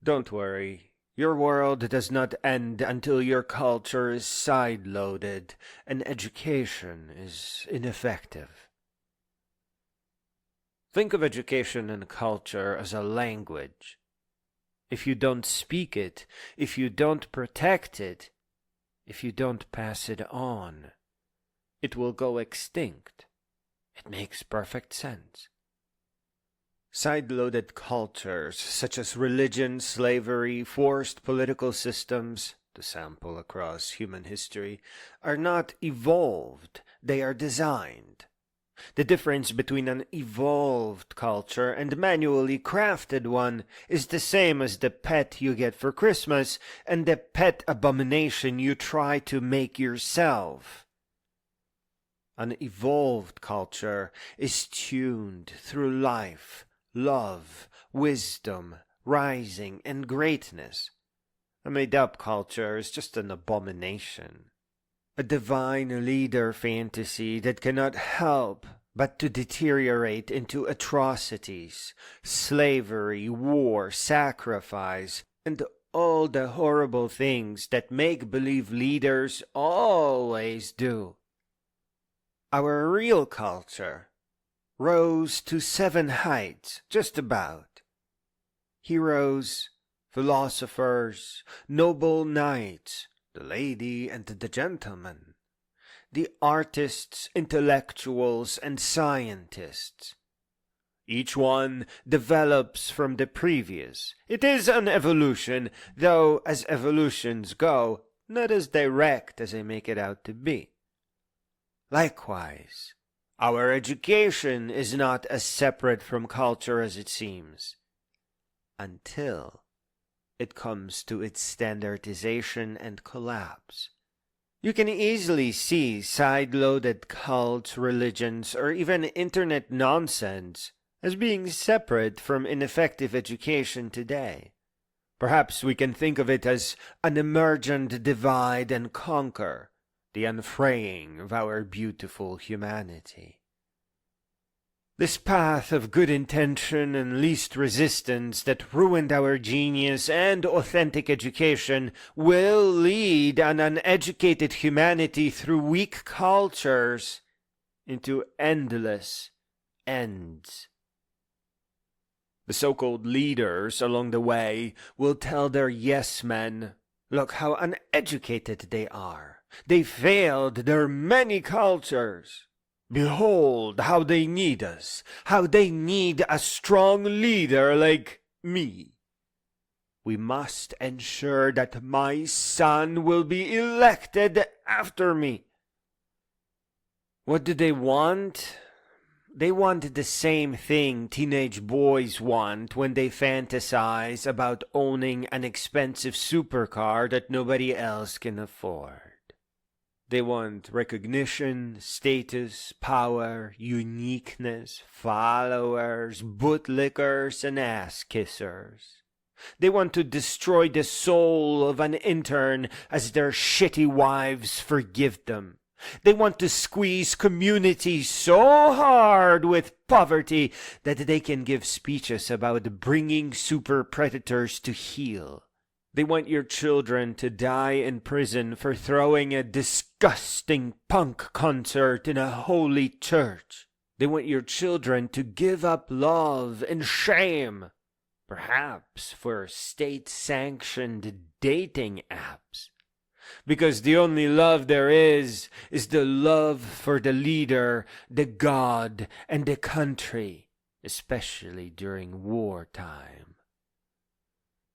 Don't worry. Your world does not end until your culture is sideloaded and education is ineffective. Think of education and culture as a language. If you don't speak it, if you don't protect it, if you don't pass it on, it will go extinct. It makes perfect sense. Side-loaded cultures, such as religion, slavery, forced political systems, to sample across human history, are not evolved, they are designed. The difference between an evolved culture and manually crafted one is the same as the pet you get for Christmas and the pet abomination you try to make yourself. An evolved culture is tuned through life, love, wisdom, rising, and greatness. A made-up culture is just an abomination. A divine leader fantasy that cannot help but to deteriorate into atrocities, slavery, war, sacrifice, and all the horrible things that make-believe leaders always do. Our real culture rose to 7 heights, just about. Heroes, philosophers, noble knights, the lady and the gentleman, the artists, intellectuals, and scientists. Each one develops from the previous. It is an evolution, though as evolutions go, not as direct as they make it out to be. Likewise, our education is not as separate from culture as it seems, until it comes to its standardization and collapse. You can easily see side-loaded cults, religions, or even internet nonsense as being separate from ineffective education today. Perhaps we can think of it as an emergent divide and conquer, the unfraying of our beautiful humanity. This path of good intention and least resistance that ruined our genius and authentic education will lead an uneducated humanity through weak cultures into endless ends. The so-called leaders along the way will tell their yes-men, look how uneducated they are. They failed their many cultures. Behold how they need us, how they need a strong leader like me. We must ensure that my son will be elected after me. What do they want? They want the same thing teenage boys want when they fantasize about owning an expensive supercar that nobody else can afford. They want recognition, status, power, uniqueness, followers, bootlickers, and ass-kissers. They want to destroy the soul of an intern as their shitty wives forgive them. They want to squeeze community so hard with poverty that they can give speeches about bringing super predators to heel. They want your children to die in prison for throwing a disgusting punk concert in a holy church. They want your children to give up love and shame, perhaps for state-sanctioned dating apps. Because the only love there is the love for the leader, the God, and the country, especially during wartime.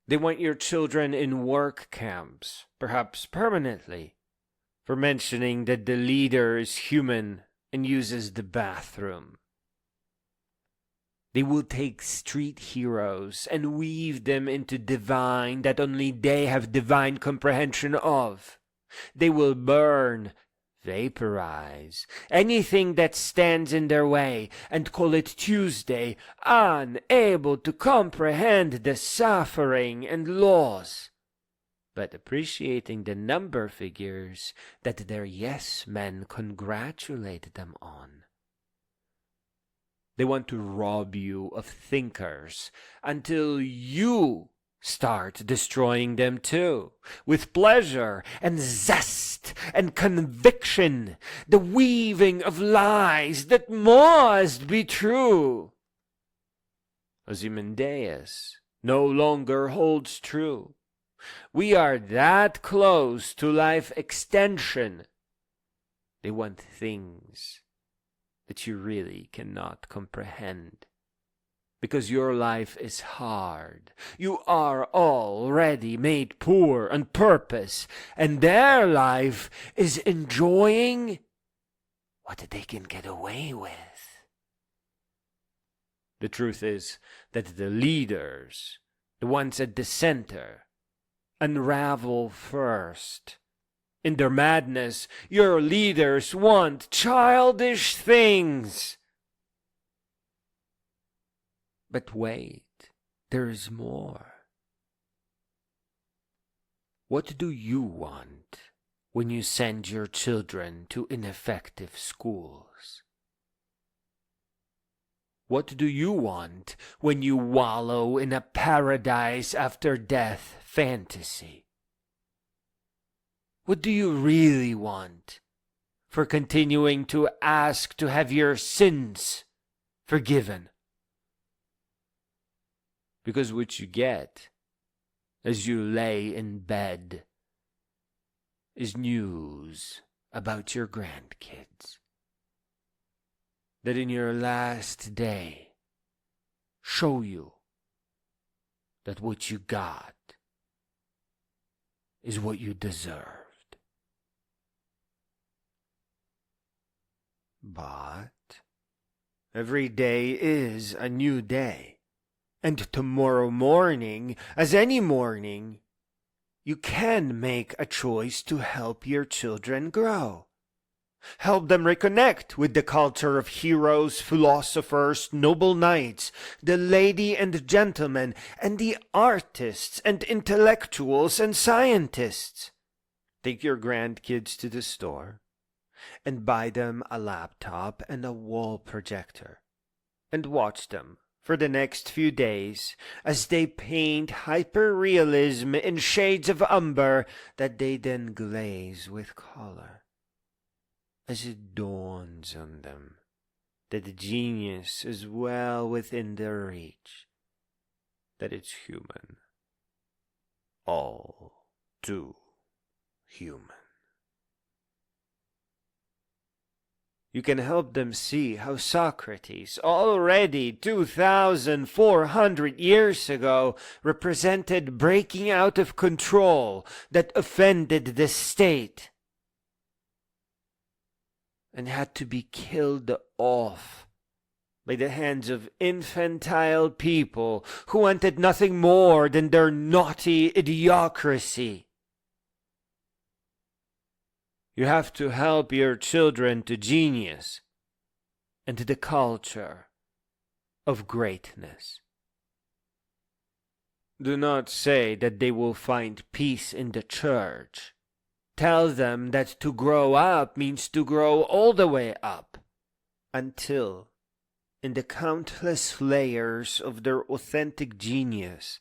They want your children in work camps, perhaps permanently, for mentioning that the leader is human and uses the bathroom. They will take street heroes and weave them into divine that only they have divine comprehension of. They will burn, vaporize, anything that stands in their way and call it Tuesday, unable to comprehend the suffering and loss, but appreciating the number figures that their yes-men congratulate them on. They want to rob you of thinkers until you Start destroying them too, with pleasure and zest and conviction, the weaving of lies that must be true. Ozymandias no longer holds true. We are that close to life extension. They want things that you really cannot comprehend. Because your life is hard. You are already made poor on purpose, and their life is enjoying what they can get away with. The truth is that the leaders, the ones at the center, unravel first. In their madness, your leaders want childish things. But wait, there is more. What do you want when you send your children to ineffective schools? What do you want when you wallow in a paradise after death fantasy? What do you really want for continuing to ask to have your sins forgiven? Because what you get as you lay in bed is news about your grandkids. That in your last day show you that what you got is what you deserved. But every day is a new day. And tomorrow morning, as any morning, you can make a choice to help your children grow. Help them reconnect with the culture of heroes, philosophers, noble knights, the lady and gentlemen, and the artists and intellectuals and scientists. Take your grandkids to the store and buy them a laptop and a wall projector and watch them for the next few days as they paint hyper-realism in shades of umber that they then glaze with color. As it dawns on them that the genius is well within their reach, that it's human, all too human. You can help them see how Socrates, already 2,400 years ago, represented breaking out of control that offended the state and had to be killed off by the hands of infantile people who wanted nothing more than their naughty idiocracy. You have to help your children to genius and to the culture of greatness. Do not say that they will find peace in the church. Tell them that to grow up means to grow all the way up, until, in the countless layers of their authentic genius,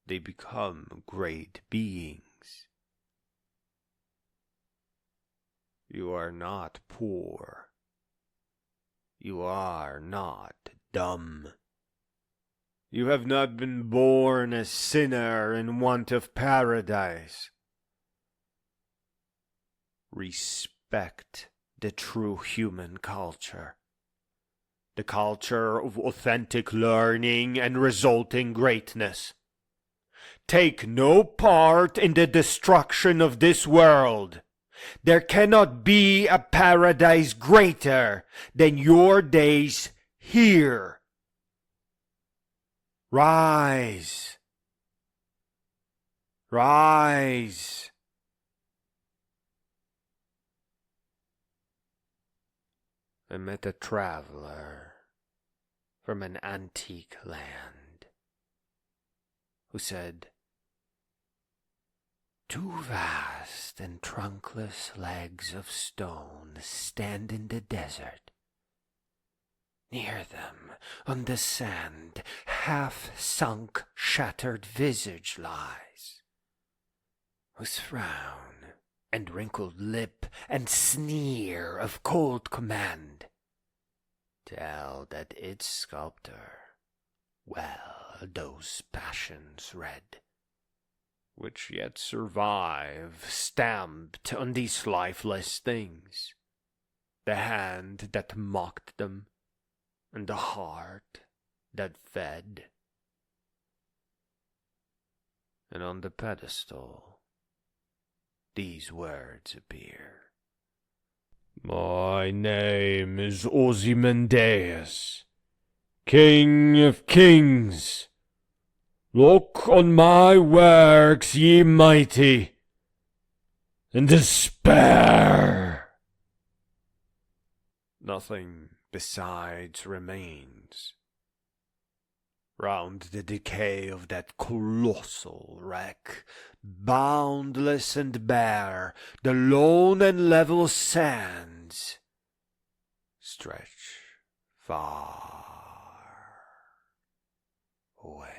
they become great beings. You are not poor. You are not dumb. You have not been born a sinner in want of paradise. Respect the true human culture. The culture of authentic learning and resulting greatness. Take no part in the destruction of this world. There cannot be a paradise greater than your days here. Rise. Rise. I met a traveler from an antique land who said, "Two vast and trunkless legs of stone stand in the desert. Near them, on the sand, half-sunk, shattered visage lies, whose frown and wrinkled lip and sneer of cold command tell that its sculptor well those passions read, which yet survive stamped on these lifeless things, the hand that mocked them, and the heart that fed. And on the pedestal these words appear: My name is Ozymandias, King of Kings. Look on my works, ye mighty, and despair. Nothing besides remains. Round the decay of that colossal wreck, boundless and bare, the lone and level sands stretch far away.